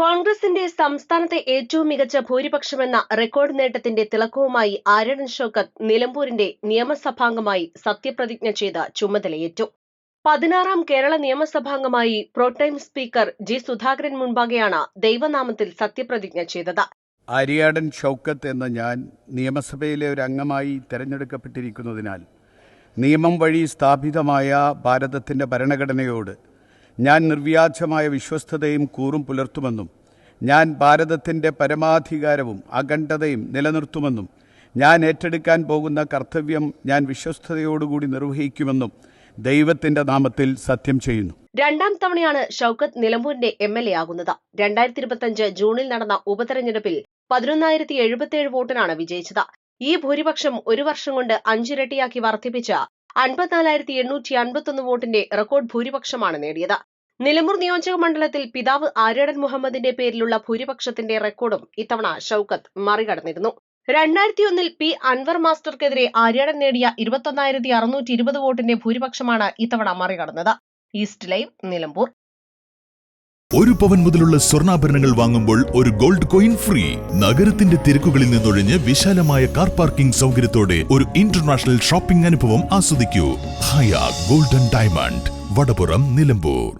കോൺഗ്രസിന്റെ സംസ്ഥാനത്തെ ഏറ്റവും മികച്ച ഭൂരിപക്ഷമെന്ന റെക്കോർഡ് നേട്ടത്തിന്റെ തിളക്കവുമായി ആര്യടൻ ഷൗക്കത്ത് നിലമ്പൂരിന്റെ നിയമസഭാംഗമായി സത്യപ്രതിജ്ഞ ചെയ്ത് ചുമതലയേറ്റു. 16ാം കേരള നിയമസഭാംഗമായി പ്രോടൈം സ്പീക്കർ ജി സുധാകരൻ മുൻപാകെയാണ് ദൈവനാമത്തിൽ സത്യപ്രതിജ്ഞ ചെയ്തത്. ആര്യാടൻ ഷൗക്കത്ത് എന്ന ഞാൻ നിയമസഭയിലെ ഒരു അംഗമായി തെരഞ്ഞെടുക്കപ്പെട്ടിരിക്കുന്നതിനാൽ നിയമം വഴി സ്ഥാപിതമായ ഭാരതത്തിൻ്റെ ഭരണഘടനയോട് ഞാൻ നിർവ്യാജമായ വിശ്വസ്തതയും കൂറും പുലർത്തുമെന്നും ഞാൻ ഭാരതത്തിൻ്റെ പരമാധികാരവും അഖണ്ഡതയും നിലനിർത്തുമെന്നും ഞാൻ ഏറ്റെടുക്കാൻ പോകുന്ന കർത്തവ്യം ഞാൻ വിശ്വസ്തയോടുകൂടി നിർവഹിക്കുമെന്നും ദൈവത്തിന്റെ നാമത്തിൽ സത്യം ചെയ്യുന്നു. രണ്ടാം തവണയാണ് ഷൗക്കത്ത് നിലമ്പൂരിന്റെ MLA ആകുന്നത്. 2025 ജൂണിൽ നടന്ന ഉപതെരഞ്ഞെടുപ്പിൽ 11,077 വോട്ടിനാണ് വിജയിച്ചത്. ഈ ഭൂരിപക്ഷം ഒരു വർഷം കൊണ്ട് 5 ഇരട്ടിയാക്കി വർദ്ധിപ്പിച്ച് 54,851 വോട്ടിന്റെ റെക്കോർഡ് ഭൂരിപക്ഷമാണ് നേടിയത്. നിലമ്പൂർ നിയോജക മണ്ഡലത്തിൽ പിതാവ് ആര്യടൻ മുഹമ്മദിന്റെ പേരിലുള്ള ഭൂരിപക്ഷത്തിന്റെ റെക്കോർഡും ഇത്തവണ ഷൗക്കത്ത് മറികടന്നിരുന്നു. 2001 പി അൻവർ മാസ്റ്റർക്കെതിരെ ആര്യാടൻ നേടിയ 21,620 വോട്ടിന്റെ ഭൂരിപക്ഷമാണ് ഇത്തവണ മറികടന്നത്. East live, Nilambur. 1 പവൻ മുതലുള്ള സ്വർണ്ണാഭരണങ്ങൾ വാങ്ങുമ്പോൾ ഒരു ഗോൾഡ് കോയിൻ ഫ്രീ. നഗരത്തിന്റെ തിരക്കുകളിൽ നിന്നൊഴിഞ്ഞ് വിശാലമായ കാർ പാർക്കിംഗ് സൗകര്യത്തോടെ ഒരു ഇന്റർനാഷണൽ ഷോപ്പിംഗ് അനുഭവം ആസ്വദിക്കൂ. ഹയ ഗോൾഡൻ ഡയമണ്ട്, വടപുറം, നിലമ്പൂർ.